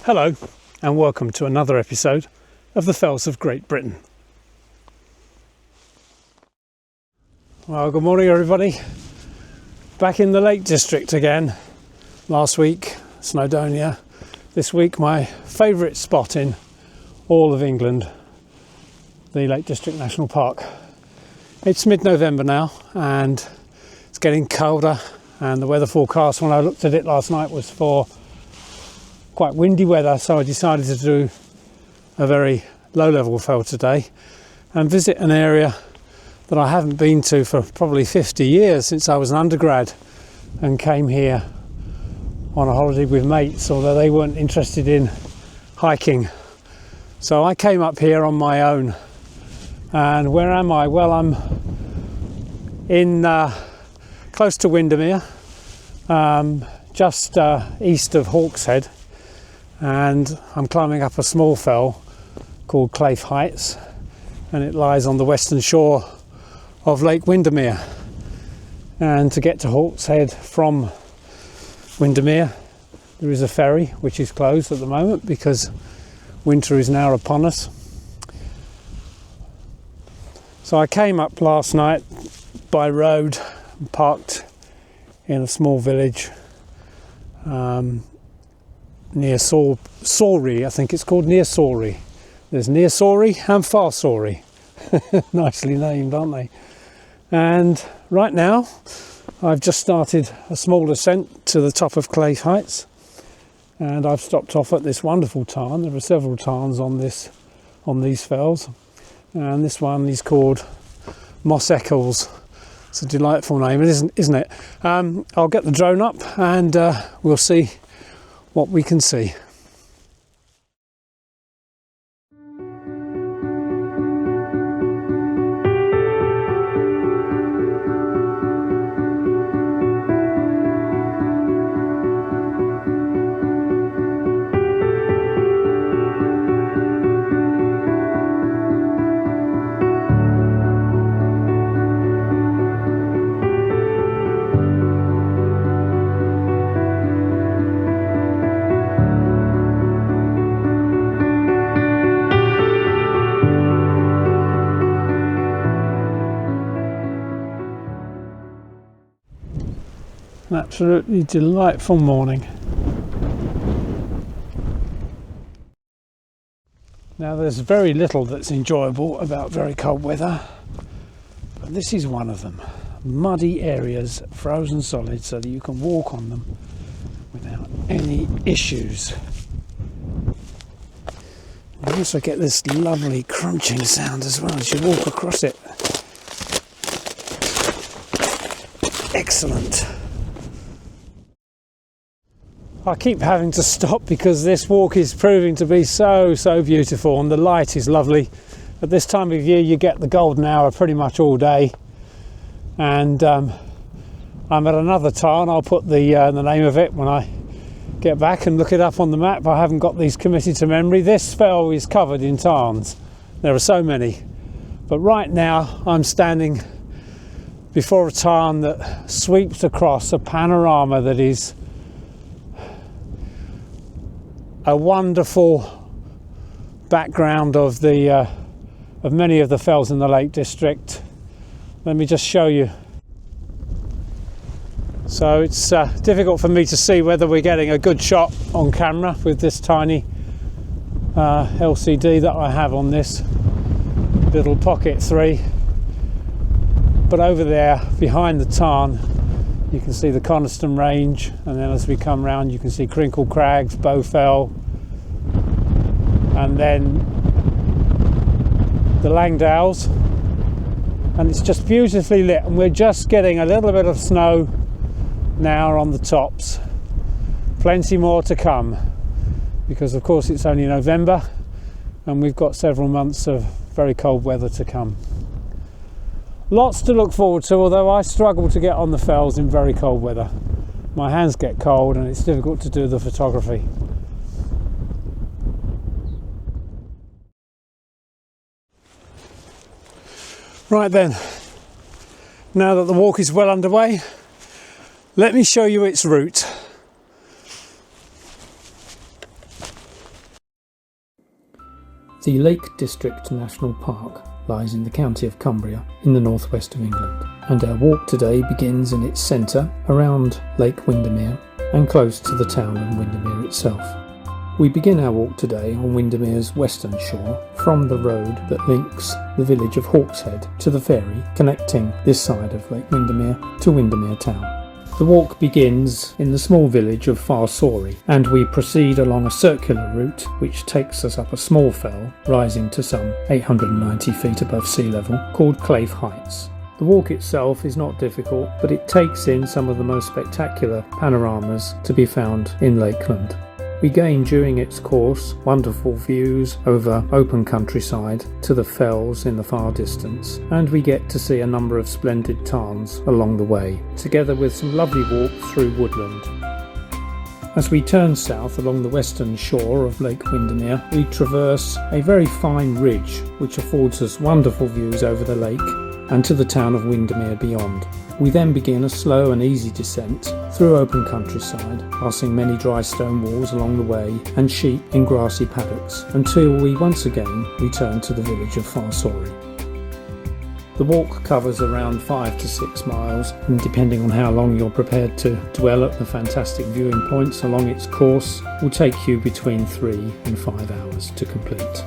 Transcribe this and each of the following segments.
Hello and welcome to another episode of the Fells of Great Britain. Well, good morning everybody. Back in the Lake District again. Last week, Snowdonia. This week, my favourite spot in all of England, the Lake District National Park. It's mid-November now and it's getting colder, and the weather forecast when I looked at it last night was for quite windy weather, so I decided to do a very low-level fell today and visit an area that I haven't been to for probably 50 years, since I was an undergrad and came here on a holiday with mates, although they weren't interested in hiking. So I came up here on my own. And where am I? Well, I'm in close to Windermere, just east of Hawkshead, and I'm climbing up a small fell called Claife Heights, and it lies on the western shore of Lake Windermere. And to get to Hawkshead from Windermere, there is a ferry which is closed at the moment because winter is now upon us. So I came up last night by road and parked in a small village near Sawrey, I think it's called, near Sawrey. There's near Sawrey and far Sawrey. Nicely named, aren't they? And right now I've just started a small ascent to the top of Claife Heights, and I've stopped off at this wonderful tarn. There are several tarns on these fells, and this one is called Moss Eccles. It's a delightful name, isn't it? I'll get the drone up and we'll see what we can see. An absolutely delightful morning. Now, there's very little that's enjoyable about very cold weather, but this is one of them. Muddy areas, frozen solid, so that you can walk on them without any issues. You also get this lovely crunching sound as well as you walk across it. Excellent. I keep having to stop because this walk is proving to be so beautiful, and the light is lovely. At this time of year you get the golden hour pretty much all day, and I'm at another tarn. I'll put the name of it when I get back and look it up on the map. I haven't got these committed to memory. This fell is covered in tarns. There are so many, but right now I'm standing before a tarn that sweeps across a panorama that is a wonderful background of many of the fells in the Lake District. Let me just show you. So it's difficult for me to see whether we're getting a good shot on camera with this tiny LCD that I have on this little Pocket 3. But over there behind the tarn you can see the Coniston range, and then as we come round you can see Crinkle Crags, Bow Fell, and then the Langdales, and it's just beautifully lit, and we're just getting a little bit of snow now on the tops. Plenty more to come, because of course it's only November and we've got several months of very cold weather to come. Lots to look forward to, although I struggle to get on the fells in very cold weather. My hands get cold and it's difficult to do the photography. Right then, now that the walk is well underway, let me show you its route. The Lake District National Park lies in the county of Cumbria in the northwest of England, and our walk today begins in its centre around Lake Windermere and close to the town of Windermere itself. We begin our walk today on Windermere's western shore from the road that links the village of Hawkshead to the ferry connecting this side of Lake Windermere to Windermere Town. The walk begins in the small village of Forestry, and we proceed along a circular route which takes us up a small fell rising to some 890 feet above sea level called Claife Heights. The walk itself is not difficult, but it takes in some of the most spectacular panoramas to be found in Lakeland. We gain during its course wonderful views over open countryside to the fells in the far distance, and we get to see a number of splendid tarns along the way, together with some lovely walks through Woodland. As we turn south along the western shore of Lake Windermere, we traverse a very fine ridge which affords us wonderful views over the lake and to the town of Windermere beyond. We then begin a slow and easy descent through open countryside, passing many dry stone walls along the way and sheep in grassy paddocks, until we once again return to the village of Forestry. The walk covers around 5 to 6 miles, and depending on how long you're prepared to dwell at the fantastic viewing points along its course, will take you between 3 and 5 hours to complete.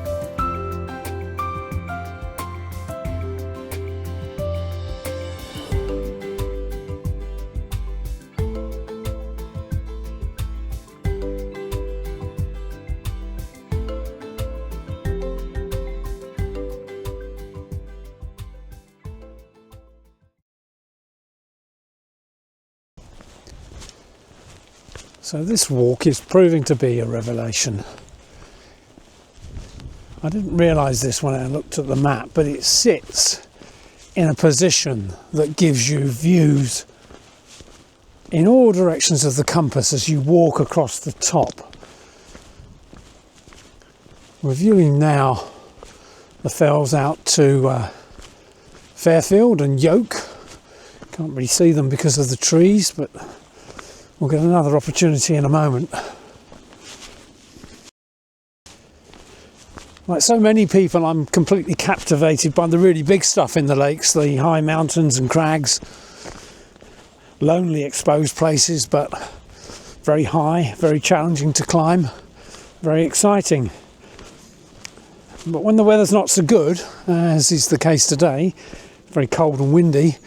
So this walk is proving to be a revelation. I didn't realise this when I looked at the map, but it sits in a position that gives you views in all directions of the compass as you walk across the top. We're viewing now the fells out to Fairfield and Yoke. Can't really see them because of the trees, but we'll get another opportunity in a moment. Like so many people, I'm completely captivated by the really big stuff in the lakes, the high mountains and crags, lonely exposed places, but very high, very challenging to climb, very exciting. But when the weather's not so good, as is the case today, very cold and windy,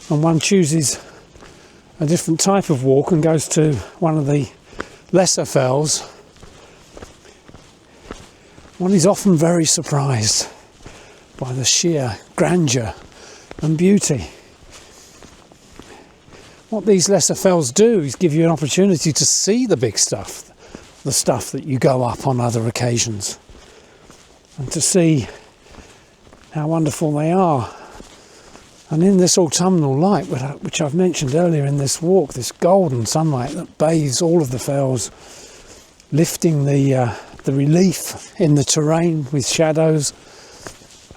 and one chooses a different type of walk and goes to one of the lesser fells, one is often very surprised by the sheer grandeur and beauty. What these lesser fells do is give you an opportunity to see the big stuff, the stuff that you go up on other occasions, and to see how wonderful they are. And in this autumnal light, which I've mentioned earlier in this walk, this golden sunlight that bathes all of the fells, lifting the relief in the terrain with shadows,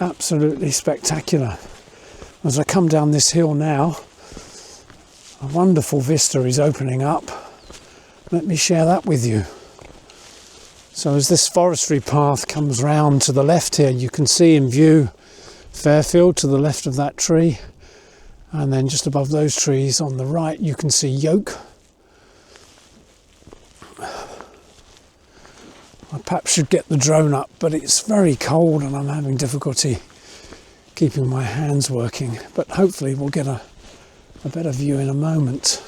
absolutely spectacular. As I come down this hill now, a wonderful vista is opening up. Let me share that with you. So as this forestry path comes round to the left here, you can see in view Fairfield to the left of that tree, and then just above those trees on the right you can see Yoke. I perhaps should get the drone up, but it's very cold and I'm having difficulty keeping my hands working, but hopefully we'll get a better view in a moment.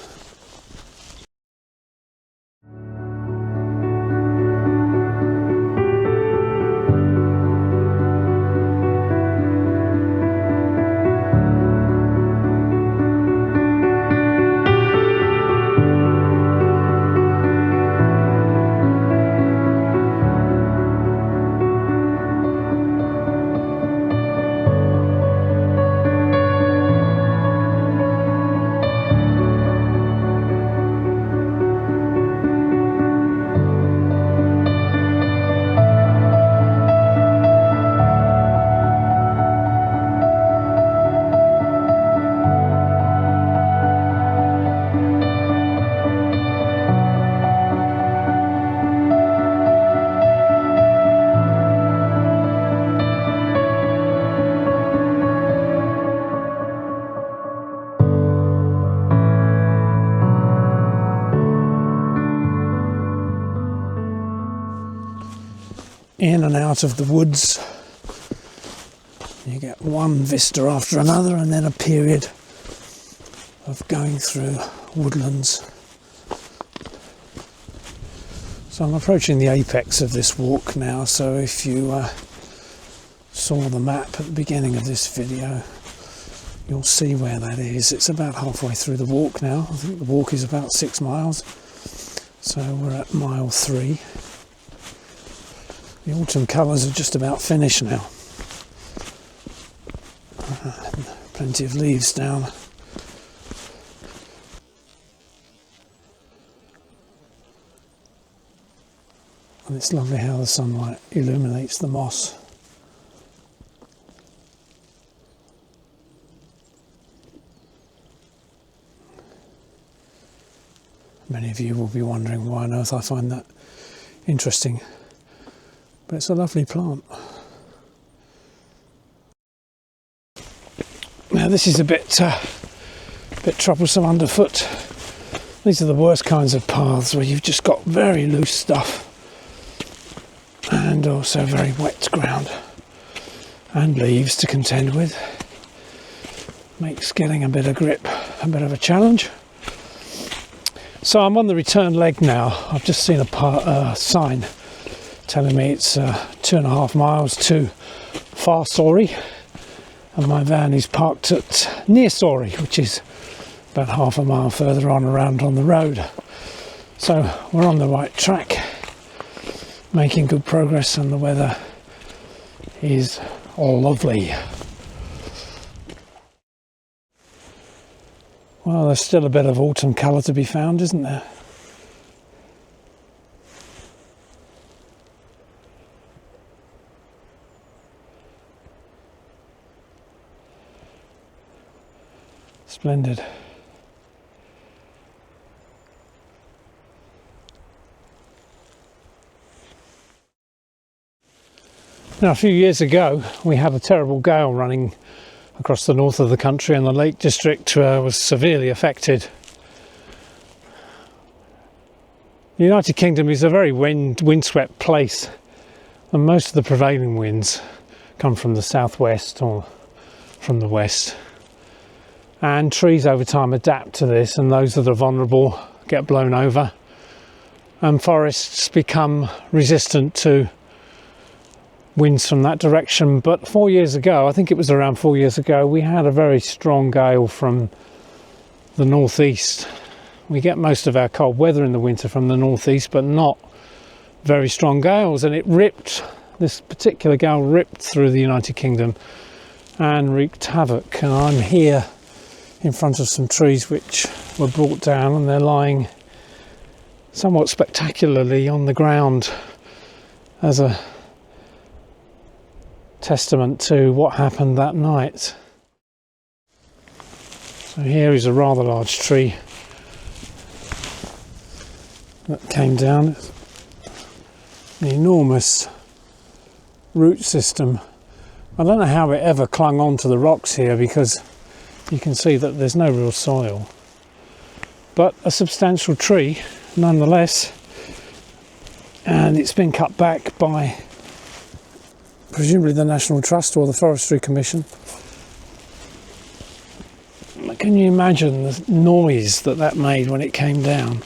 in and out of the woods. You get one vista after another, and then a period of going through woodlands. So I'm approaching the apex of this walk now, so if you saw the map at the beginning of this video, you'll see where that is. It's about halfway through the walk now. I think the walk is about 6 miles, so we're at mile 3. The autumn colours are just about finished now. Plenty of leaves down. And it's lovely how the sunlight illuminates the moss. Many of you will be wondering why on earth I find that interesting, but it's a lovely plant. Now this is a bit troublesome underfoot. These are the worst kinds of paths where you've just got very loose stuff and also very wet ground and leaves to contend with. Makes getting a bit of grip a bit of a challenge. So I'm on the return leg now. I've just seen a sign telling me it's 2.5 miles to Far Sorry, and my van is parked at Near Sorry, which is about half a mile further on around on the road. So we're on the right track, making good progress, and the weather is lovely. Well, there's still a bit of autumn colour to be found, isn't there? Splendid. Now, a few years ago, we had a terrible gale running across the north of the country, and the Lake District was severely affected. The United Kingdom is a very windswept place, and most of the prevailing winds come from the southwest or from the west. And trees over time adapt to this, and those that are vulnerable get blown over, and forests become resistant to winds from that direction. But 4 years ago, I think it was around 4 years ago, we had a very strong gale from the northeast. We get most of our cold weather in the winter from the northeast, but not very strong gales, and this particular gale ripped through the United Kingdom and wreaked havoc. And I'm here in front of some trees which were brought down, and they're lying somewhat spectacularly on the ground as a testament to what happened that night. So here is a rather large tree that came down. An enormous root system. I don't know how it ever clung on to the rocks here, because you can see that there's no real soil, but a substantial tree nonetheless, and it's been cut back by presumably the National Trust or the Forestry Commission. Can you imagine the noise that made when it came down,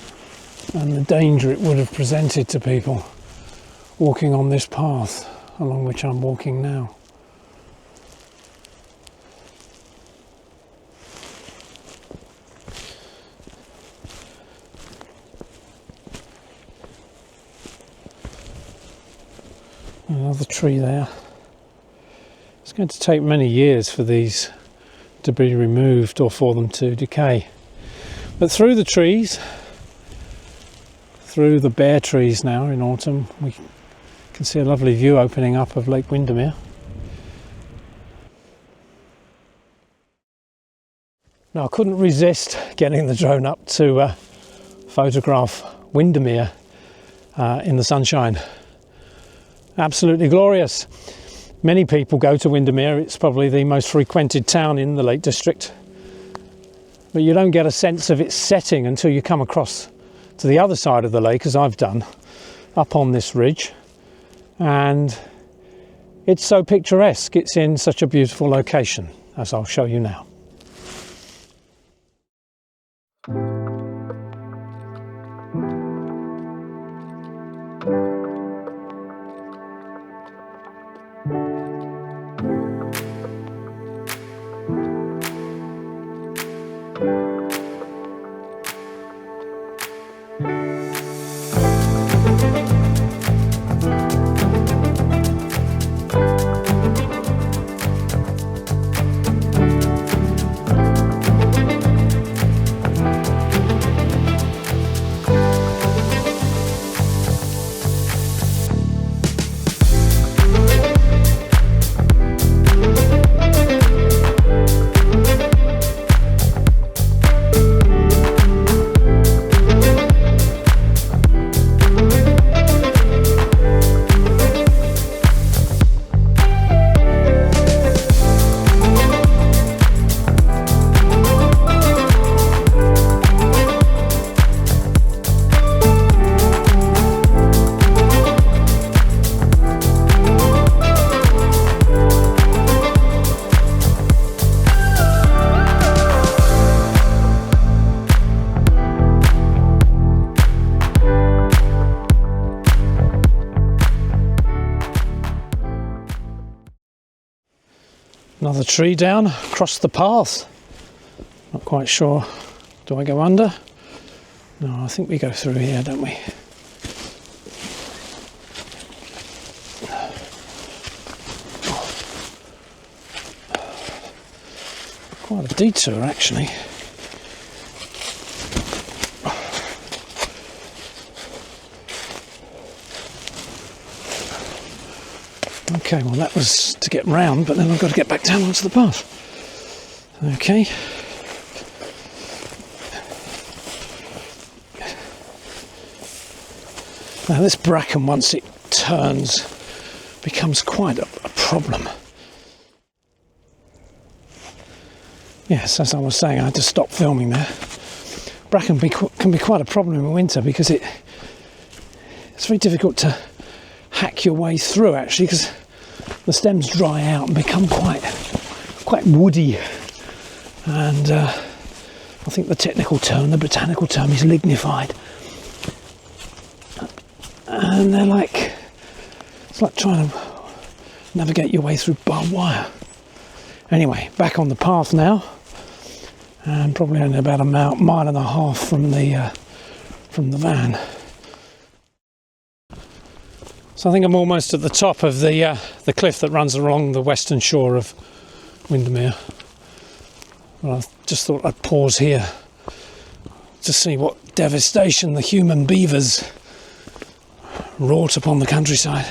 and the danger it would have presented to people walking on this path along which I'm walking now? Another tree there. It's going to take many years for these to be removed or for them to decay. But through the trees, through the bare trees now in autumn, we can see a lovely view opening up of Lake Windermere. Now, I couldn't resist getting the drone up to photograph Windermere in the sunshine. Absolutely glorious. Many people go to Windermere. It's probably the most frequented town in the Lake District, but you don't get a sense of its setting until you come across to the other side of the lake, as I've done, up on this ridge, and it's so picturesque. It's in such a beautiful location, as I'll show you now. Another tree down across the path. Not quite sure. Do I go under? No, I think we go through here, don't we? Quite a detour, actually. Okay, well that was to get round, but then I've got to get back down onto the path. Okay. Now this bracken, once it turns, becomes quite a problem. Yes, as I was saying, I had to stop filming there. Bracken can be quite a problem in winter because it's very difficult to hack your way through, actually, because the stems dry out and become quite woody, and I think the technical term, the botanical term, is lignified, and it's like trying to navigate your way through barbed wire. Anyway, back on the path now, and probably only about a mile and a half from the van. So I think I'm almost at the top of the cliff that runs along the western shore of Windermere. Well, I just thought I'd pause here to see what devastation the human beavers wrought upon the countryside,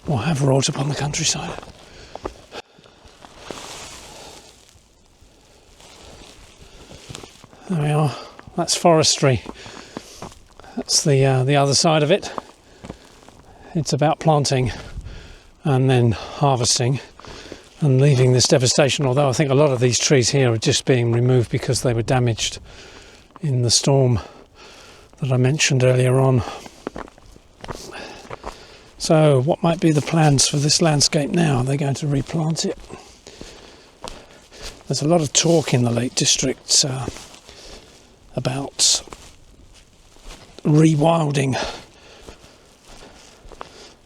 or have wrought upon the countryside. There we are. That's forestry. That's the other side of it. It's about planting and then harvesting and leaving this devastation, although I think a lot of these trees here are just being removed because they were damaged in the storm that I mentioned earlier on. So what might be the plans for this landscape now? Are they going to replant it? There's a lot of talk in the Lake District about rewilding,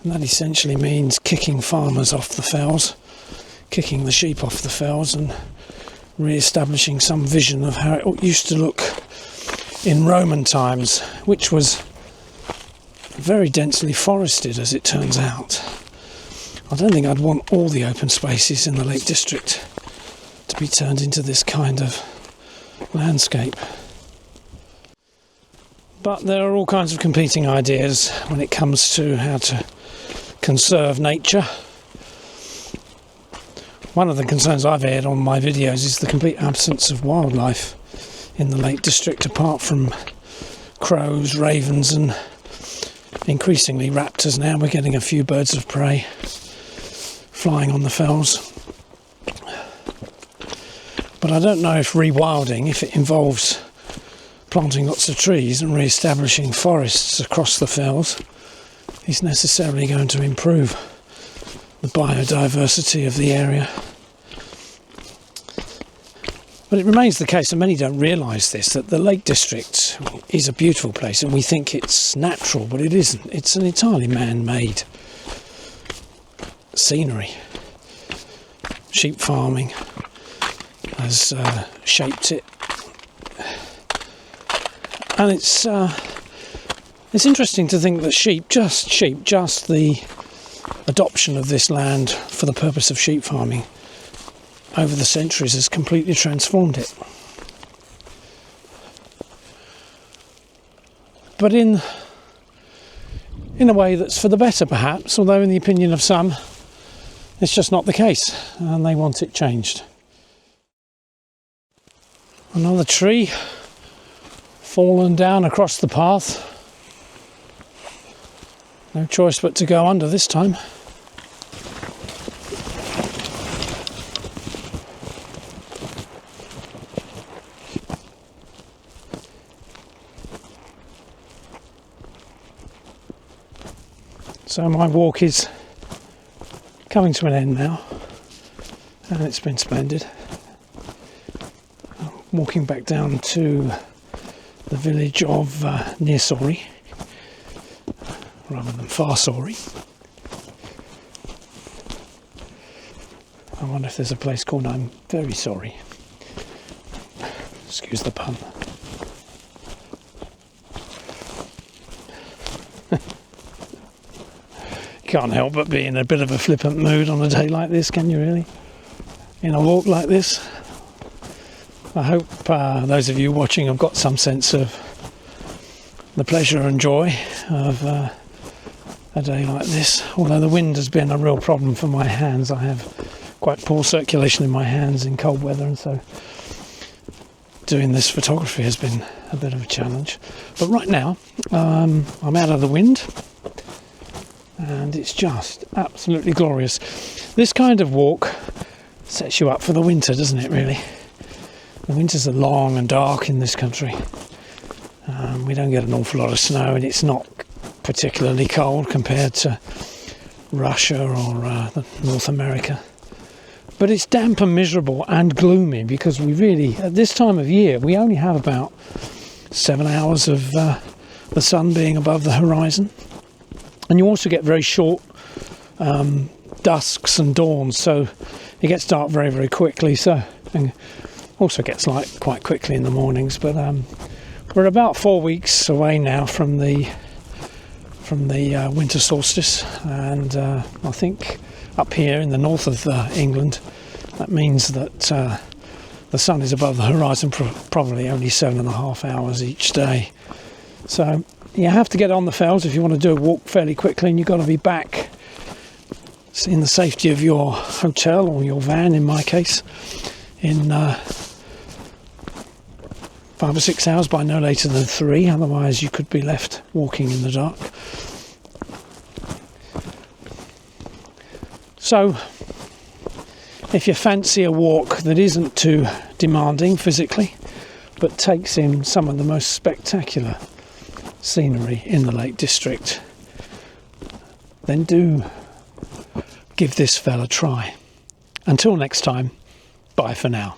and that essentially means kicking farmers off the fells, kicking the sheep off the fells, and re-establishing some vision of how it used to look in Roman times, which was very densely forested, as it turns out. I don't think I'd want all the open spaces in the Lake District to be turned into this kind of landscape. But there are all kinds of competing ideas when it comes to how to conserve nature. One of the concerns I've had on my videos is the complete absence of wildlife in the Lake District, apart from crows, ravens, and increasingly raptors. Now we're getting a few birds of prey flying on the fells. But I don't know if rewilding, if it involves planting lots of trees and re-establishing forests across the fells, is necessarily going to improve the biodiversity of the area. But it remains the case, and many don't realise this, that the Lake District is a beautiful place, and we think it's natural, but it isn't. It's an entirely man-made scenery. Sheep farming has shaped it, and it's interesting to think that just the adoption of this land for the purpose of sheep farming over the centuries has completely transformed it. But in a way that's for the better, perhaps, although in the opinion of some, it's just not the case, and they want it changed. Another tree fallen down across the path. No choice but to go under this time. So my walk is coming to an end now, and it's been splendid. I'm walking back down to the village of near Sorry, rather than far Sorry. I wonder if there's a place called I'm Very Sorry. Excuse the pun. Can't help but be in a bit of a flippant mood on a day like this, can you really? In a walk like this. I hope those of you watching have got some sense of the pleasure and joy of a day like this. Although the wind has been a real problem for my hands. I have quite poor circulation in my hands in cold weather, and so doing this photography has been a bit of a challenge. But right now I'm out of the wind, and it's just absolutely glorious. This kind of walk sets you up for the winter, doesn't it, really? The winters are long and dark in this country. We don't get an awful lot of snow, and it's not particularly cold compared to Russia or North America. But it's damp and miserable and gloomy, because we really, at this time of year, we only have about 7 hours of the sun being above the horizon. And you also get very short dusks and dawns, so it gets dark very, very quickly. So, and also gets light quite quickly in the mornings. But we're about 4 weeks away now from the winter solstice, and I think up here in the north of England, that means that the sun is above the horizon probably only 7.5 hours each day. So you have to get on the fells if you want to do a walk fairly quickly, and you've got to be back in the safety of your hotel or your van, in my case, in 5 or 6 hours, by no later than 3. Otherwise you could be left walking in the dark. So if you fancy a walk that isn't too demanding physically, but takes in some of the most spectacular scenery in the Lake District, then do give this fell a try. Until next time, bye for now.